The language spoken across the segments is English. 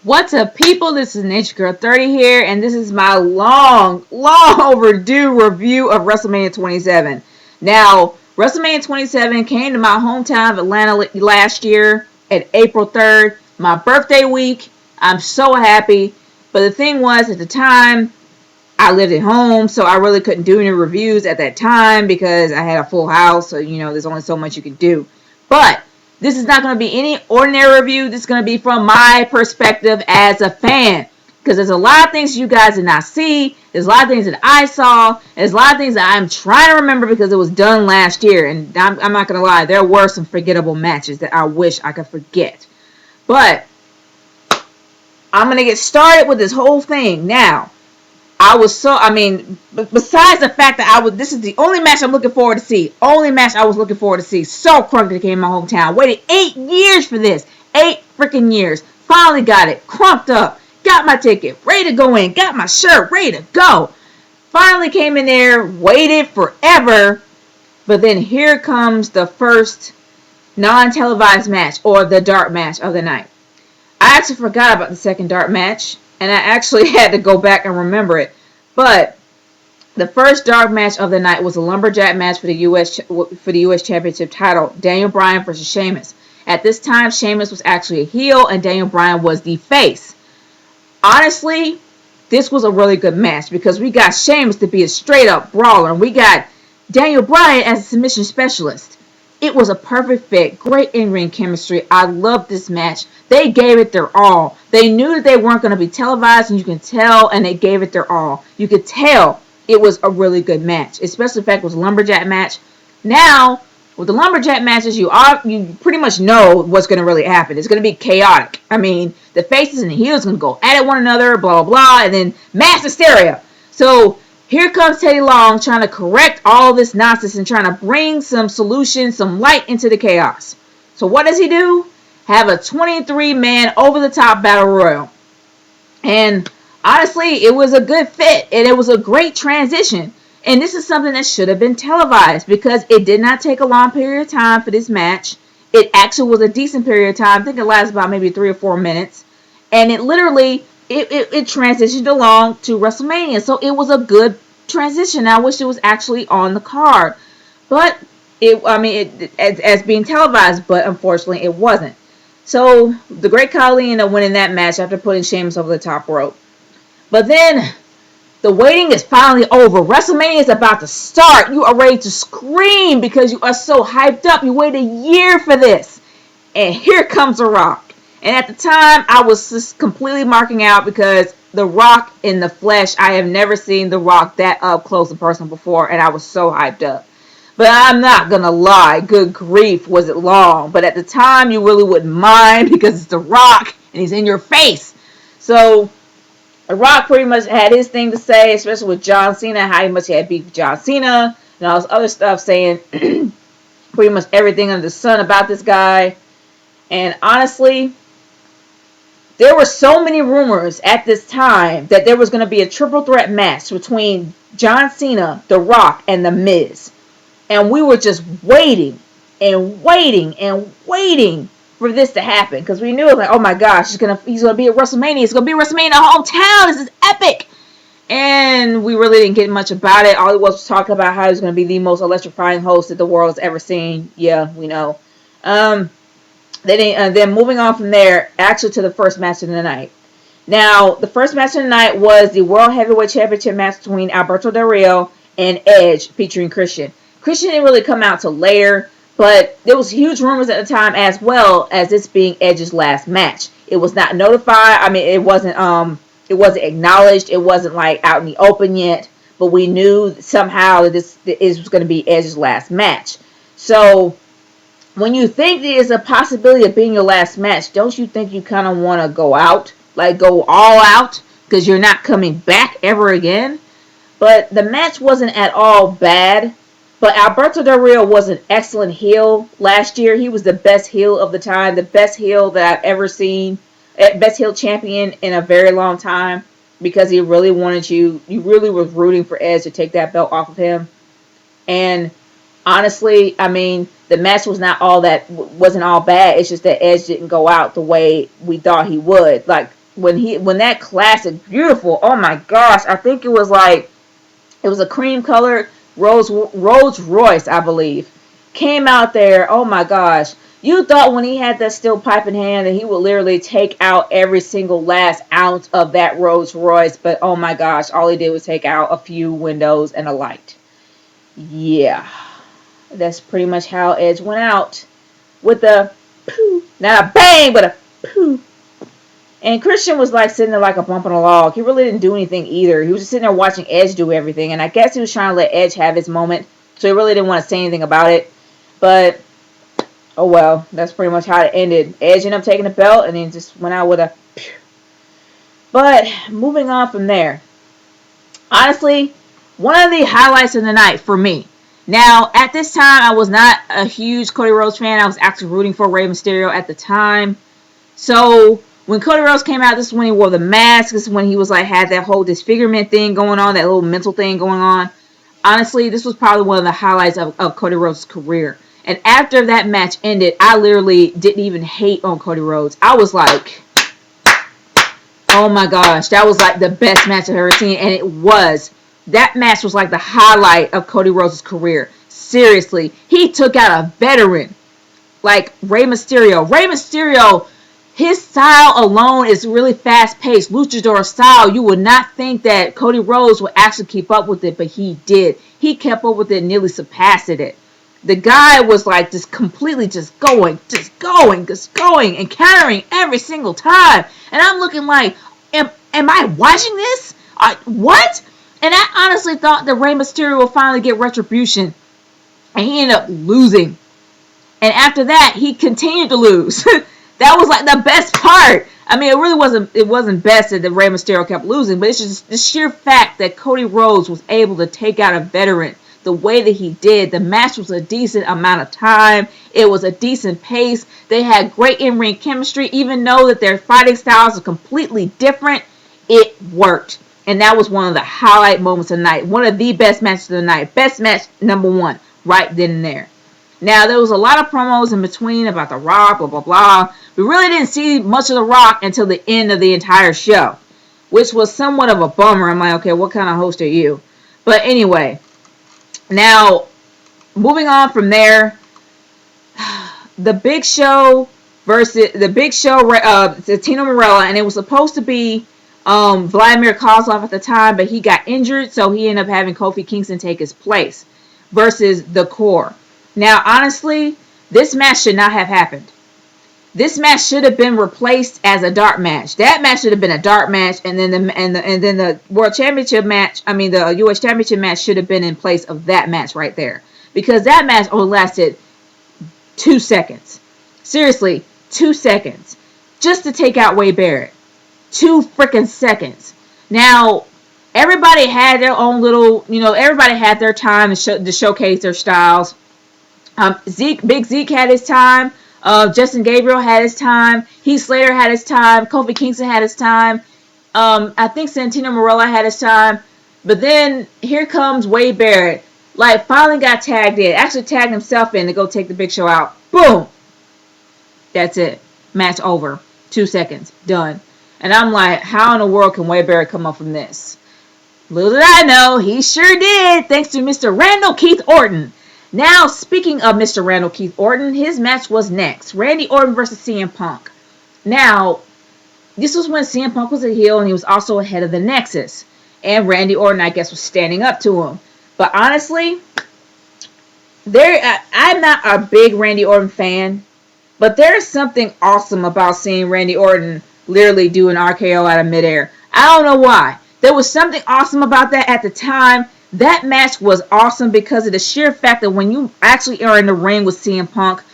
What's up, people? This is Nature Girl 30 here, and this is my long overdue review of WrestleMania 27. Now, WrestleMania 27 came to my hometown of Atlanta last year at April 3rd, my birthday week. I'm so happy. But the thing was, at the time, I lived at home, so I really couldn't do any reviews at that time because I had a full house, so there's only so much you can do. But this is not going to be any ordinary review. This is going to be from my perspective as a fan. Because there's a lot of things you guys did not see. There's a lot of things that I saw. There's a lot of things that I'm trying to remember because it was done last year. And I'm not going to lie, there were some forgettable matches that I wish I could forget. But I'm going to get started with this whole thing now. Besides the fact that this is the only match I'm looking forward to see. Only match I was looking forward to see. So crunk that it came in my hometown. Waited 8 years for this. 8 freaking years. Finally got it. Crunked up. Got my ticket. Ready to go in. Got my shirt. Ready to go. Finally came in there. Waited forever. But then here comes the first non-televised match. Or the dark match of the night. I actually forgot about the second dark match. And I actually had to go back and remember it. But the first dark match of the night was a lumberjack match for the U.S. Championship title, Daniel Bryan versus Sheamus. At this time, Sheamus was actually a heel and Daniel Bryan was the face. Honestly, this was a really good match because we got Sheamus to be a straight up brawler and we got Daniel Bryan as a submission specialist. It was a perfect fit. Great in-ring chemistry. I loved this match. They gave it their all. They knew that they weren't going to be televised, and you can tell, and they gave it their all. You could tell it was a really good match, especially the fact it was a lumberjack match. Now, with the lumberjack matches, you pretty much know what's going to really happen. It's going to be chaotic. I mean, the faces and the heels are going to go at one another, blah, blah, blah, and then mass hysteria. So here comes Teddy Long trying to correct all this nonsense and trying to bring some solution, some light into the chaos. So what does he do? Have a 23-man over-the-top battle royal. And honestly, it was a good fit and it was a great transition. And this is something that should have been televised because it did not take a long period of time for this match. It actually was a decent period of time. I think it lasted about maybe 3 or 4 minutes. And it literally it transitioned along to WrestleMania. So it was a good transition. I wish it was actually on the card. But as being televised, but unfortunately it wasn't. So the Great Khali ended up winning that match after putting Sheamus over the top rope. But then the waiting is finally over. WrestleMania is about to start. You are ready to scream because you are so hyped up. You waited a year for this. And here comes The Rock. And at the time, I was just completely marking out because The Rock in the flesh, I have never seen The Rock that up close and personal before, and I was so hyped up. But I'm not going to lie, good grief, was it long. But at the time, you really wouldn't mind because it's The Rock, and he's in your face. So The Rock pretty much had his thing to say, especially with John Cena, how much he had beef with John Cena, and all this other stuff, saying pretty much everything under the sun about this guy. And honestly, there were so many rumors at this time that there was going to be a triple threat match between John Cena, The Rock, and The Miz. And we were just waiting and waiting and waiting for this to happen. Because we knew, like, oh my gosh, he's gonna be at WrestleMania. It's going to be WrestleMania in our hometown. This is epic. And we really didn't get much about it. All he was talking about how he was going to be the most electrifying host that the world has ever seen. Yeah, we know. Then moving on from there, actually to the first match of the night. Now, the first match of the night was the World Heavyweight Championship match between Alberto Del Rio and Edge, featuring Christian. Christian didn't really come out till later, but there was huge rumors at the time as well as this being Edge's last match. It was not notified. I mean, it wasn't acknowledged. It wasn't like out in the open yet, but we knew somehow that this was going to be Edge's last match. So when you think there's a possibility of being your last match, don't you think you kind of want to go out? Like, go all out? Because you're not coming back ever again? But the match wasn't at all bad. But Alberto Del Rio was an excellent heel last year. He was the best heel of the time. The best heel that I've ever seen. Best heel champion in a very long time. Because he really wanted you. You really was rooting for Edge to take that belt off of him. And honestly, I mean, the match wasn't all bad. It's just that Edge didn't go out the way we thought he would. Like, when that classic, beautiful, oh my gosh, I think it was a cream colored Rolls Royce, I believe, came out there. Oh my gosh. You thought when he had that steel pipe in hand that he would literally take out every single last ounce of that Rolls Royce, but oh my gosh, all he did was take out a few windows and a light. Yeah, that's pretty much how Edge went out, with a poo, not a bang, but a poo. And Christian was like sitting there like a bump on a log. He really didn't do anything either. He was just sitting there watching Edge do everything. And I guess he was trying to let Edge have his moment. So he really didn't want to say anything about it. But, oh well. That's pretty much how it ended. Edge ended up taking the belt and then just went out with a... But, moving on from there. Honestly, one of the highlights of the night for me. Now, at this time, I was not a huge Cody Rhodes fan. I was actually rooting for Rey Mysterio at the time. So... when Cody Rhodes came out, this is when he wore the mask. This is when he was had that whole disfigurement thing going on, that little mental thing going on. Honestly, this was probably one of the highlights of Cody Rhodes' career. And after that match ended, I literally didn't even hate on Cody Rhodes. I was like, oh my gosh, that was the best match I've ever seen. And it was. That match was the highlight of Cody Rhodes' career. Seriously, he took out a veteran like Rey Mysterio. Rey Mysterio, his style alone is really fast-paced, luchador style. You would not think that Cody Rhodes would actually keep up with it, but he did. He kept up with it and nearly surpassed it. The guy was just completely just going, and countering every single time. And I'm looking am I watching this? What? And I honestly thought that Rey Mysterio would finally get retribution. And he ended up losing. And after that, he continued to lose. That was the best part. I mean, it wasn't best that the Rey Mysterio kept losing, but it's just the sheer fact that Cody Rhodes was able to take out a veteran the way that he did. The match was a decent amount of time. It was a decent pace. They had great in-ring chemistry, even though that their fighting styles are completely different. It worked. And that was one of the highlight moments of the night. One of the best matches of the night. Best match number one, right then and there. Now, there was a lot of promos in between about The Rock, blah, blah, blah. We really didn't see much of The Rock until the end of the entire show, which was somewhat of a bummer. I'm like, okay, what kind of host are you? But anyway, now, moving on from there, the Big Show Tino Marella, and it was supposed to be Vladimir Kozlov at the time, but he got injured, so he ended up having Kofi Kingston take his place versus The Core. Now, honestly, this match should not have happened. This match should have been replaced as a dark match. That match should have been a dark match, and then the World Championship match, the U.S. Championship match should have been in place of that match right there. Because that match only lasted 2 seconds. Seriously, 2 seconds. Just to take out Wade Barrett. 2 freaking seconds. Now, everybody had their own little, everybody had their time to showcase their styles. Big Zeke had his time. Justin Gabriel had his time. Heath Slater had his time. Kofi Kingston had his time. I think Santino Marella had his time. But then here comes Wade Barrett. Finally got tagged in. Actually tagged himself in to go take the Big Show out. Boom! That's it. Match over. 2 seconds. Done. And I'm like, how in the world can Wade Barrett come up from this? Little did I know, he sure did. Thanks to Mr. Randall Keith Orton. Now, speaking of Mr. Randall Keith Orton, his match was next. Randy Orton versus CM Punk. Now, this was when CM Punk was a heel and he was also ahead of the Nexus. And Randy Orton, I guess, was standing up to him. But honestly, I'm not a big Randy Orton fan. But there's something awesome about seeing Randy Orton literally do an RKO out of midair. I don't know why. There was something awesome about that at the time. That match was awesome because of the sheer fact that when you actually are in the ring with CM Punk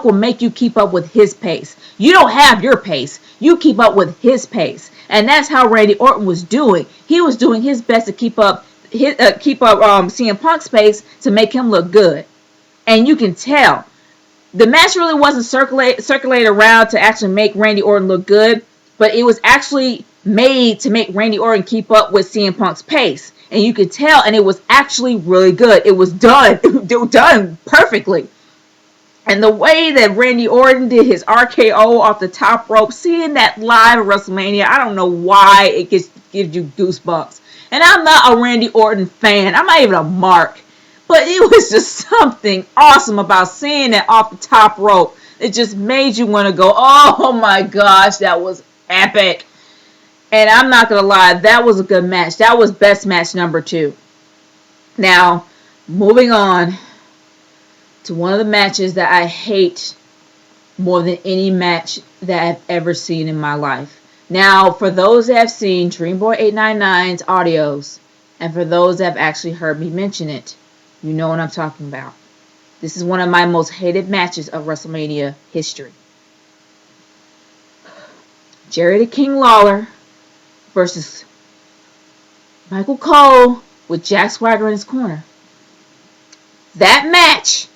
will make you keep up with his pace. You don't have your pace. You keep up with his pace. And that's how Randy Orton was doing. He was doing his best to keep up CM Punk's pace to make him look good. And you can tell. The match really wasn't circulated around to actually make Randy Orton look good, but it was actually made to make Randy Orton keep up with CM Punk's pace. And you could tell, and it was actually really good. It was done. It was done perfectly. And the way that Randy Orton did his RKO off the top rope, seeing that live at WrestleMania, I don't know why it gives you goosebumps. And I'm not a Randy Orton fan. I'm not even a mark. But it was just something awesome about seeing it off the top rope. It just made you want to go, oh my gosh, that was epic. And I'm not going to lie, that was a good match. That was best match number 2. Now, moving on to one of the matches that I hate more than any match that I've ever seen in my life. Now, for those that have seen Dreamboy899's audios, and for those that have actually heard me mention it, you know what I'm talking about. This is one of my most hated matches of WrestleMania history. Jerry the King Lawler versus Michael Cole with Jack Swagger in his corner. That match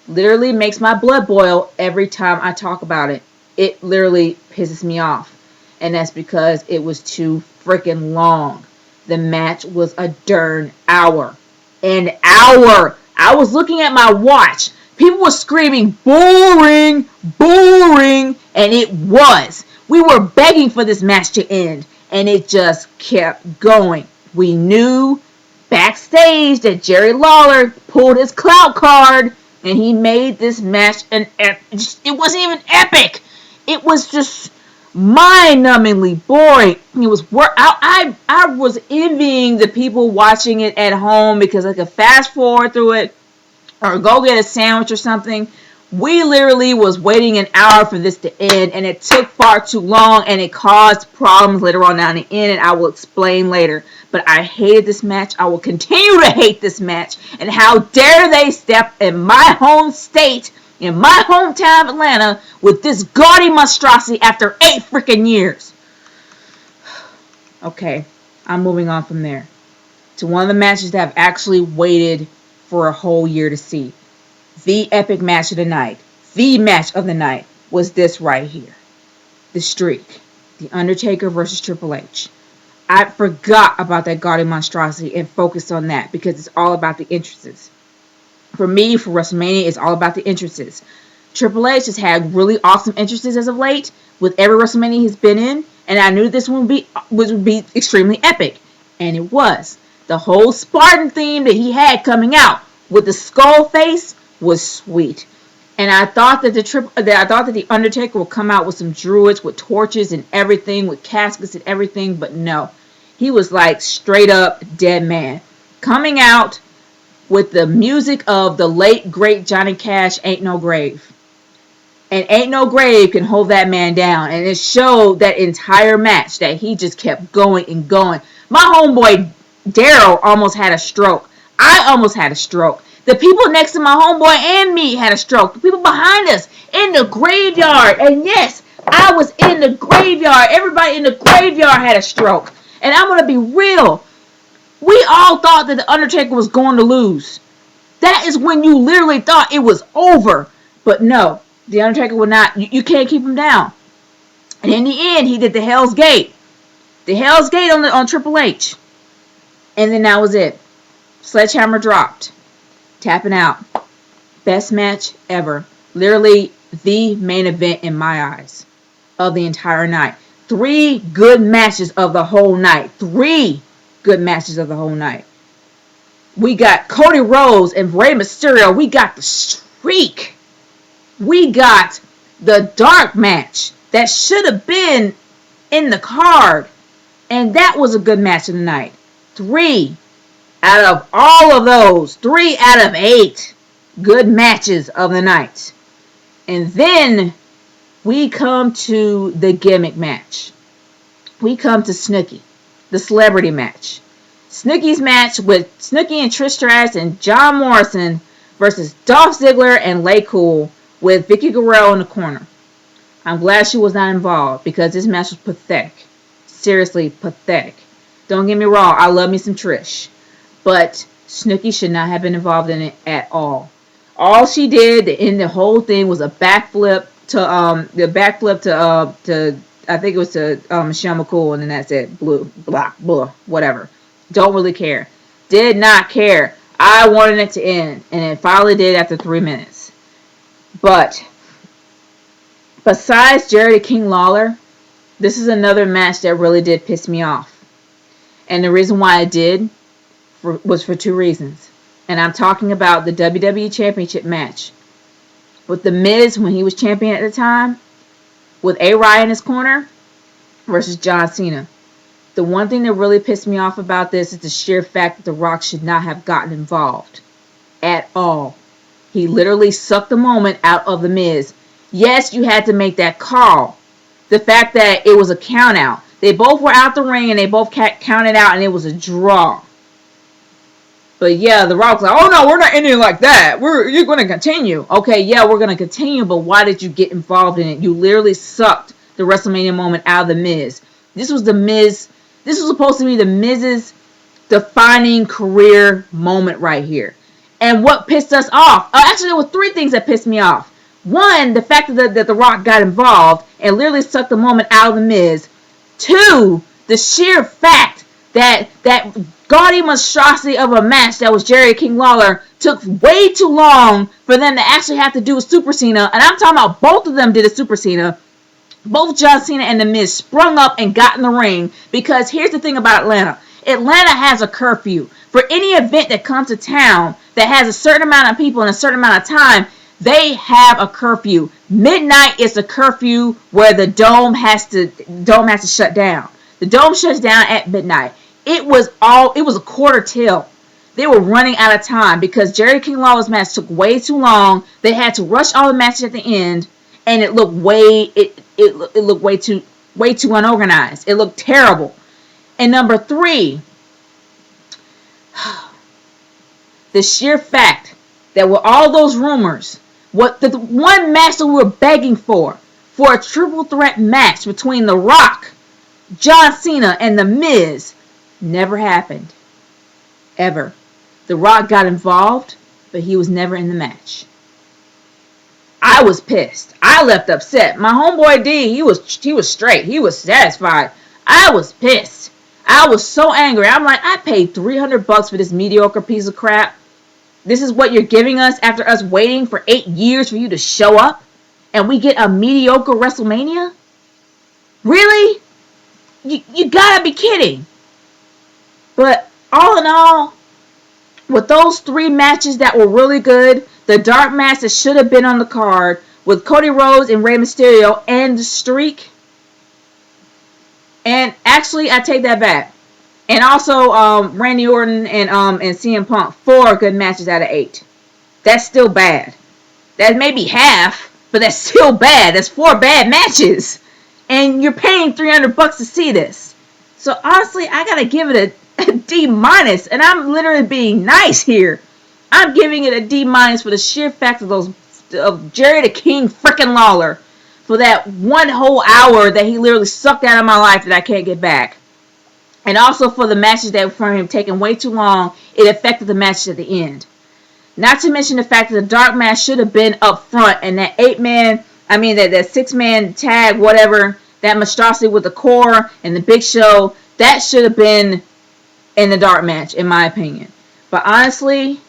literally makes my blood boil every time I talk about it. It literally pisses me off. And that's because it was too freaking long. The match was a darn hour. An hour. I was looking at my watch. People were screaming, boring, boring. And it was. We were begging for this match to end. And it just kept going. We knew backstage that Jerry Lawler pulled his clout card. And he made this match it wasn't even epic. It was just mind-numbingly boring. It was I was envying the people watching it at home because I could fast forward through it or go get a sandwich or something. We literally was waiting an hour for this to end, and it took far too long, and it caused problems later on down the end, and I will explain later. But I hated this match. I will continue to hate this match. And how dare they step in my home state, in my hometown of Atlanta, with this gaudy monstrosity after 8 freaking years. Okay, I'm moving on from there to one of the matches that I've actually waited for a whole year to see. The epic match of the night, the match of the night was this right here. The Streak. The Undertaker versus Triple H. I forgot about that gaudy monstrosity and focused on that because it's all about the entrances. For me, for WrestleMania, it's all about the entrances. Triple H has had really awesome entrances as of late with every WrestleMania he's been in, and I knew this one would be extremely epic, and it was. The whole Spartan theme that he had coming out with the skull face was sweet. And I thought that the Undertaker would come out with some druids with torches and everything, with caskets and everything, but no. He was like straight up dead man. Coming out with the music of the late great Johnny Cash, Ain't No Grave. And Ain't No Grave can hold that man down. And it showed that entire match that he just kept going and going. My homeboy Daryl almost had a stroke. I almost had a stroke. The people next to my homeboy and me had a stroke. The people behind us in the graveyard. And yes, I was in the graveyard. Everybody in the graveyard had a stroke. And I'm going to be real. We all thought that The Undertaker was going to lose. That is when you literally thought it was over. But no, The Undertaker would not. You can't keep him down. And in the end, he did the Hell's Gate. The Hell's Gate on Triple H. And then that was it. Sledgehammer dropped. Tapping out. Best match ever. Literally the main event in my eyes of the entire night. 3 good matches of the whole night. 3 good matches of the whole night. We got Cody Rhodes and Rey Mysterio. We got the Streak. We got the dark match that should have been in the card. And that was a good match of the night. 3 out of all of those, 3 out of 8 good matches of the night. And then we come to the gimmick match. We come to Snooki, the celebrity match. Snooki's match with Snooki and Trish Stratus and John Morrison versus Dolph Ziggler and Lay Cool with Vicky Guerrero in the corner. I'm glad she was not involved because this match was pathetic. Seriously, pathetic. Don't get me wrong, I love me some Trish. But Snooki should not have been involved in it at all. All she did in the whole thing was a backflip to I think it was to Michelle McCool, and then that's it. Blue, blah, blah, whatever. Don't really care. Did not care. I wanted it to end, and it finally did after 3 minutes. But besides Jerry the King Lawler, this is another match that really did piss me off. And the reason why it did was for two reasons. And I'm talking about the WWE Championship match with The Miz when he was champion at the time, with A-Rod in his corner, versus John Cena. The one thing that really pissed me off about this is the sheer fact that The Rock should not have gotten involved at all. He literally sucked the moment out of The Miz. Yes, you had to make that call. The fact that it was a count out. They both were out the ring and they both counted out and it was a draw. But yeah, The Rock's like, oh no, we're not ending like that. You're going to continue. Okay, yeah, we're going to continue, but why did you get involved in it? You literally sucked the WrestleMania moment out of The Miz. This was The Miz. This was supposed to be The Miz's defining career moment right here. And what pissed us off? Actually, there were three things that pissed me off. One, the fact that The Rock got involved and literally sucked the moment out of The Miz. Two, the sheer fact that gaudy monstrosity of a match that was Jerry King Lawler took way too long for them to actually have to do a Super Cena. And I'm talking about both of them did a Super Cena. Both John Cena and The Miz sprung up and got in the ring because here's the thing about Atlanta. Atlanta has a curfew. For any event that comes to town that has a certain amount of people in a certain amount of time, they have a curfew. Midnight is the curfew where the dome has to shut down. The dome shuts down at midnight. It was a quarter till. They were running out of time because Jerry King Lawler's match took way too long. They had to rush all the matches at the end, and it looked way too unorganized. It looked terrible. And number three, the sheer fact that with all those rumors, what the one match that we were begging for a triple threat match between The Rock, John Cena, and The Miz, never happened. Ever. The Rock got involved, but he was never in the match. I was pissed. I left upset. My homeboy D, he was straight. He was satisfied. I was pissed. I was so angry. I'm like, I paid $300 for this mediocre piece of crap. This is what you're giving us after us waiting for 8 years for you to show up? And we get a mediocre WrestleMania? Really? You gotta be kidding. But all in all, with those three matches that were really good, the dark match that should have been on the card with Cody Rhodes and Rey Mysterio and the Streak. And actually, I take that back. And also Randy Orton and CM Punk, 4 good matches out of 8. That's still bad. That may be half, but that's still bad. That's 4 bad matches. And you're paying $300 to see this. So honestly, I gotta give it a D-. And I'm literally being nice here. I'm giving it a D- for the sheer fact of Jerry the King freaking Lawler for that one whole hour that he literally sucked out of my life that I can't get back. And also for the matches that from him taking way too long, it affected the matches at the end. Not to mention the fact that the dark match should have been up front and that 6-man tag, whatever, that monstrosity with the core and the Big Show, that should have been in the dark match, in my opinion. But honestly,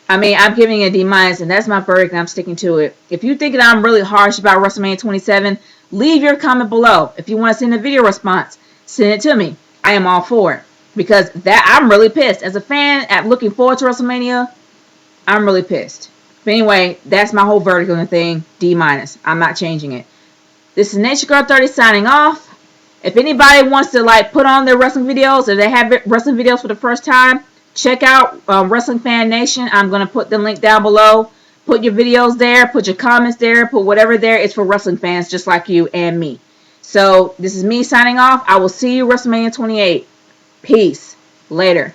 I'm giving it a D-, and that's my verdict, and I'm sticking to it. If you think that I'm really harsh about WrestleMania 27, leave your comment below. If you want to send a video response, send it to me. I am all for it. Because I'm really pissed. As a fan, looking forward to WrestleMania, I'm really pissed. But anyway, that's my whole verdict on the thing. D-. I'm not changing it. This is Nature Girl 30 signing off. If anybody wants to put on their wrestling videos, or they have wrestling videos for the first time, check out Wrestling Fan Nation. I'm going to put the link down below. Put your videos there. Put your comments there. Put whatever there. It's for wrestling fans just like you and me. So this is me signing off. I will see you WrestleMania 28. Peace. Later.